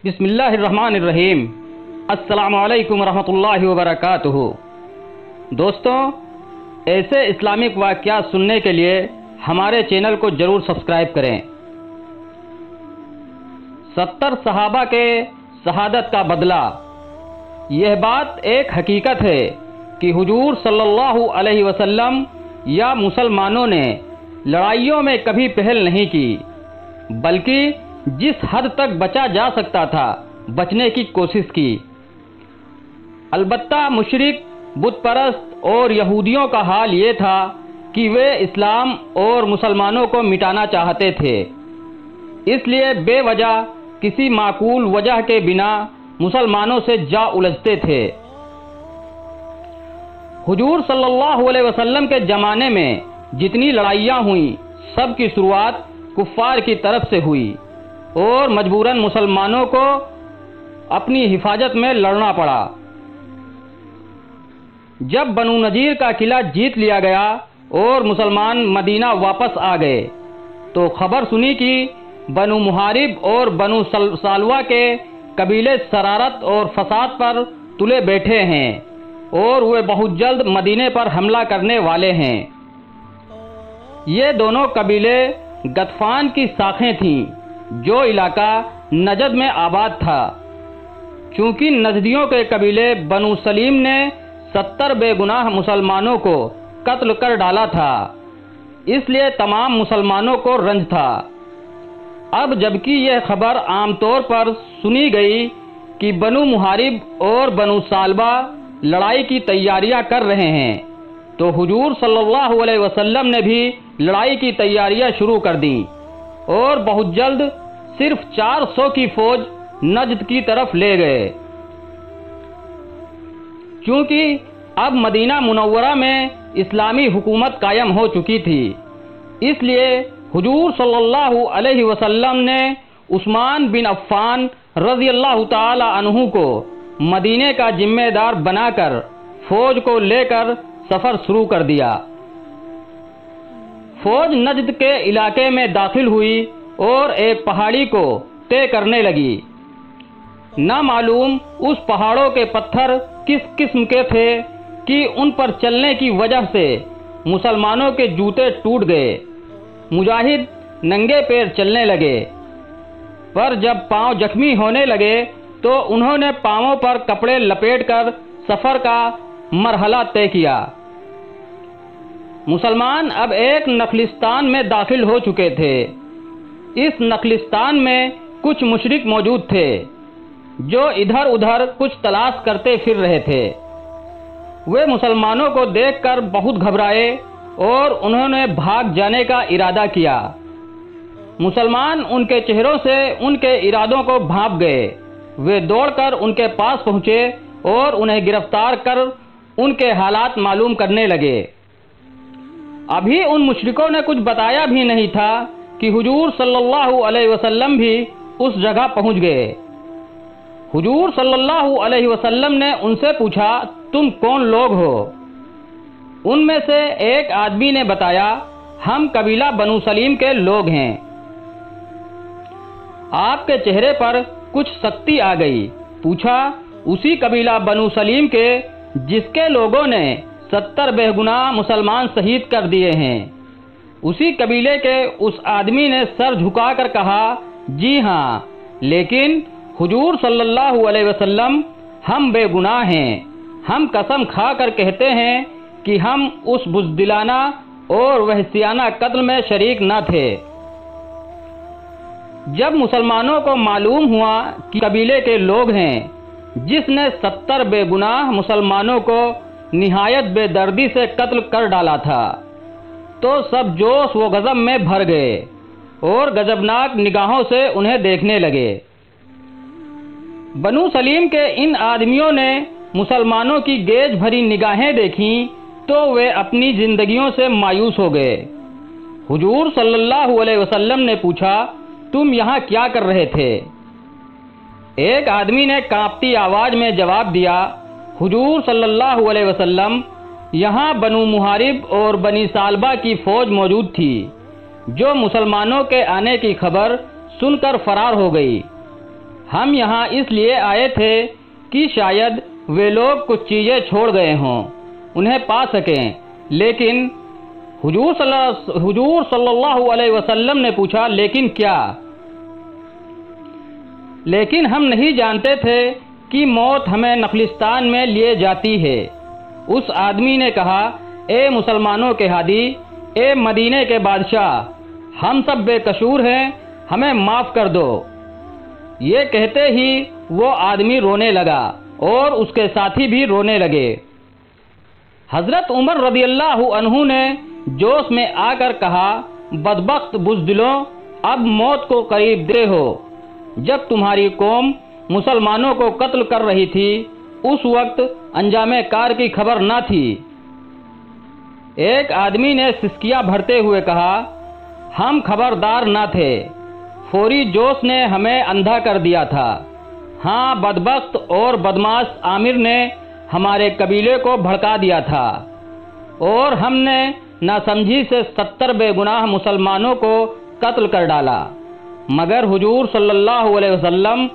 بسم اللہ الرحمن الرحیم۔ السلام علیکم ورحمۃ اللہ وبرکاتہ۔ دوستوں، ایسے اسلامک واقعات سننے کے لیے ہمارے چینل کو ضرور سبسکرائب کریں۔ 70 صحابہ کے شہادت کا بدلہ۔ یہ بات ایک حقیقت ہے کہ حضور صلی اللہ علیہ وسلم یا مسلمانوں نے لڑائیوں میں کبھی پہل نہیں کی، بلکہ جس حد تک بچا جا سکتا تھا بچنے کی کوشش کی۔ البتہ مشرک، بت پرست اور یہودیوں کا حال یہ تھا کہ وہ اسلام اور مسلمانوں کو مٹانا چاہتے تھے، اس لیے بے وجہ کسی معقول وجہ کے بنا مسلمانوں سے جا الجھتے تھے۔ حضور صلی اللہ علیہ وسلم کے زمانے میں جتنی لڑائیاں ہوئیں، سب کی شروعات کفار کی طرف سے ہوئی اور مجبوراً مسلمانوں کو اپنی حفاظت میں لڑنا پڑا۔ جب بنو نذیر کا قلعہ جیت لیا گیا اور مسلمان مدینہ واپس آ گئے تو خبر سنی کہ بنو محارب اور بنو سالوہ کے قبیلے شرارت اور فساد پر تلے بیٹھے ہیں اور وہ بہت جلد مدینے پر حملہ کرنے والے ہیں۔ یہ دونوں قبیلے غطفان کی شاخیں تھیں، جو علاقہ نجد میں آباد تھا۔ چونکہ نجدیوں کے قبیلے بنو سلیم نے 70 بے گناہ مسلمانوں کو قتل کر ڈالا تھا، اس لیے تمام مسلمانوں کو رنج تھا۔ اب جبکہ یہ خبر عام طور پر سنی گئی کہ بنو محارب اور بنو سالبہ لڑائی کی تیاریاں کر رہے ہیں، تو حضور صلی اللہ علیہ وسلم نے بھی لڑائی کی تیاریاں شروع کر دیں اور بہت جلد صرف 400 کی فوج نجد کی طرف لے گئے۔ چونکہ اب مدینہ منورہ میں اسلامی حکومت قائم ہو چکی تھی، اس لیے حضور صلی اللہ علیہ وسلم نے عثمان بن عفان رضی اللہ تعالی عنہ کو مدینے کا ذمہ دار بنا کر فوج کو لے کر سفر شروع کر دیا۔ فوج نجد کے علاقے میں داخل ہوئی اور ایک پہاڑی کو طے کرنے لگی۔ نہ معلوم اس پہاڑوں کے پتھر کس قسم کے تھے کہ ان پر چلنے کی وجہ سے مسلمانوں کے جوتے ٹوٹ گئے۔ مجاہد ننگے پیر چلنے لگے، پر جب پاؤں زخمی ہونے لگے تو انہوں نے پاؤں پر کپڑے لپیٹ کر سفر کا مرحلہ طے کیا۔ مسلمان اب ایک نخلستان میں داخل ہو چکے تھے۔ اس نخلستان میں کچھ مشرک موجود تھے جو ادھر ادھر کچھ تلاش کرتے پھر رہے تھے۔ وہ مسلمانوں کو دیکھ کر بہت گھبرائے اور انہوں نے بھاگ جانے کا ارادہ کیا۔ مسلمان ان کے چہروں سے ان کے ارادوں کو بھانپ گئے۔ وہ دوڑ کر ان کے پاس پہنچے اور انہیں گرفتار کر ان کے حالات معلوم کرنے لگے۔ ابھی ان مشرکوں نے کچھ بتایا بھی نہیں تھا کہ حضور صلی اللہ علیہ وسلم بھی اس جگہ پہنچ گئے۔ حضور صلی اللہ علیہ وسلم نے ان سے پوچھا، تم کون لوگ ہو؟ ان میں سے ایک آدمی نے بتایا، ہم قبیلہ بنو سلیم کے لوگ ہیں۔ آپ کے چہرے پر کچھ سختی آ گئی۔ پوچھا، اسی قبیلہ بنو سلیم کے جس کے لوگوں نے 70 بے گناہ مسلمان شہید کر دیے ہیں؟ اسی قبیلے کے اس آدمی نے سر جھکا کر کہا، جی ہاں، لیکن حضور صلی اللہ علیہ وسلم ہم بے گناہ ہیں۔ ہم قسم کھا کر کہتے ہیں کہ ہم اس بزدلانہ اور وحشیانہ قتل میں شریک نہ تھے۔ جب مسلمانوں کو معلوم ہوا کہ قبیلے کے لوگ ہیں جس نے 70 بے گناہ مسلمانوں کو نہایت بے دردی سے قتل کر ڈالا تھا، تو سب جوش و غضب میں بھر گئے اور غضبناک نگاہوں سے انہیں دیکھنے لگے۔ بنو سلیم کے ان آدمیوں نے مسلمانوں کی گیج بھری نگاہیں دیکھیں تو وہ اپنی زندگیوں سے مایوس ہو گئے۔ حضور صلی اللہ علیہ وسلم نے پوچھا، تم یہاں کیا کر رہے تھے؟ ایک آدمی نے کانپتی آواز میں جواب دیا، حضور صلی اللہ علیہ وسلم، یہاں بنو محارب اور بنی سالبہ کی فوج موجود تھی جو مسلمانوں کے آنے کی خبر سن کر فرار ہو گئی۔ ہم یہاں اس لیے آئے تھے کہ شاید وہ لوگ کچھ چیزیں چھوڑ گئے ہوں، انہیں پا سکیں۔ لیکن حضور صلی اللہ علیہ وسلم نے پوچھا، لیکن کیا؟ لیکن ہم نہیں جانتے تھے کہ موت ہمیں نخلستان میں لیے جاتی ہے۔ اس آدمی نے کہا، اے مسلمانوں کے ہادی، اے مدینے کے بادشاہ، ہم سب بے قصور ہیں، ہمیں معاف کر دو۔ یہ کہتے ہی وہ آدمی رونے لگا اور اس کے ساتھی بھی رونے لگے۔ حضرت عمر رضی اللہ عنہ نے جوش میں آ کر کہا، بدبخت بزدلوں، اب موت کو قریب دے ہو۔ جب تمہاری قوم مسلمانوں کو قتل کر رہی تھی، اس وقت انجام کار کی خبر نہ تھی۔ ایک آدمی نے سسکیاں بھرتے ہوئے کہا، ہم خبردار نہ تھے، فوری جوش نے ہمیں اندھا کر دیا تھا۔ ہاں، بدبخت اور بدماش عامر نے ہمارے قبیلے کو بھڑکا دیا تھا اور ہم نے ناسمجھی سے 70 بے گناہ مسلمانوں کو قتل کر ڈالا، مگر حضور صلی اللہ علیہ وسلم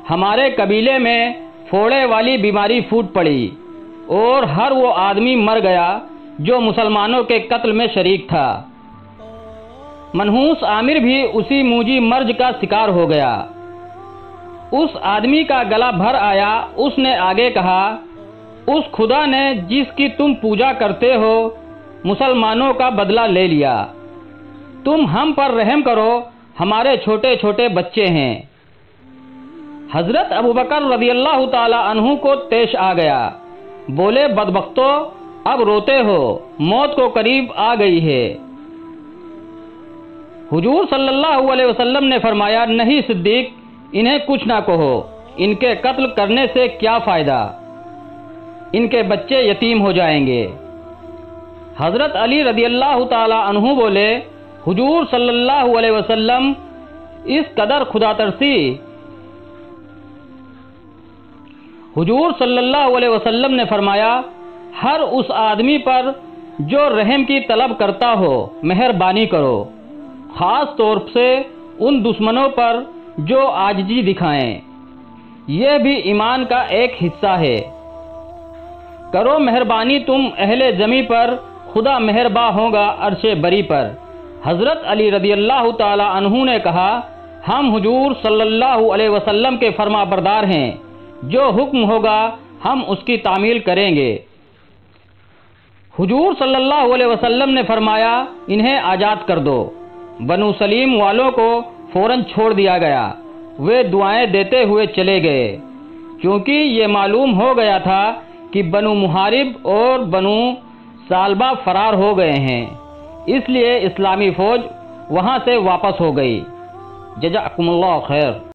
ہمارے قبیلے میں پھوڑے والی بیماری پھوٹ پڑی اور ہر وہ آدمی مر گیا جو مسلمانوں کے قتل میں شریک تھا۔ منحوس عامر بھی اسی موجی مرض کا شکار ہو گیا۔ اس آدمی کا گلا بھر آیا۔ اس نے آگے کہا، اس خدا نے جس کی تم پوجا کرتے ہو مسلمانوں کا بدلہ لے لیا۔ تم ہم پر رحم کرو، ہمارے چھوٹے چھوٹے بچے ہیں۔ حضرت ابوبکر رضی اللہ تعالی عنہ کو طیش آ گیا، بولے، بدبختو، اب روتے ہو، موت کو قریب آ گئی ہے۔ حضور صلی اللہ علیہ وسلم نے فرمایا، نہیں صدیق، انہیں کچھ نہ کہو، ان کے قتل کرنے سے کیا فائدہ، ان کے بچے یتیم ہو جائیں گے۔ حضرت علی رضی اللہ تعالی عنہ بولے، حضور صلی اللہ علیہ وسلم اس قدر خدا ترسی، حضور صلی اللہ علیہ وسلم نے فرمایا، ہر اس آدمی پر جو رحم کی طلب کرتا ہو مہربانی کرو، خاص طور سے ان دشمنوں پر جو عاجزی دکھائیں، یہ بھی ایمان کا ایک حصہ ہے۔ کرو مہربانی تم اہل زمیں پر، خدا مہرباں ہوگا عرش بری پر۔ حضرت علی رضی اللہ تعالی عنہ نے کہا، ہم حضور صلی اللہ علیہ وسلم کے فرما بردار ہیں، جو حکم ہوگا ہم اس کی تعمیل کریں گے۔ حضور صلی اللہ علیہ وسلم نے فرمایا، انہیں آزاد کر دو۔ بنو سلیم والوں کو فوراً چھوڑ دیا گیا، وہ دعائیں دیتے ہوئے چلے گئے، کیونکہ یہ معلوم ہو گیا تھا کہ بنو محارب اور بنو سالبہ فرار ہو گئے ہیں، اس لیے اسلامی فوج وہاں سے واپس ہو گئی۔ جزاکم اللہ خیر۔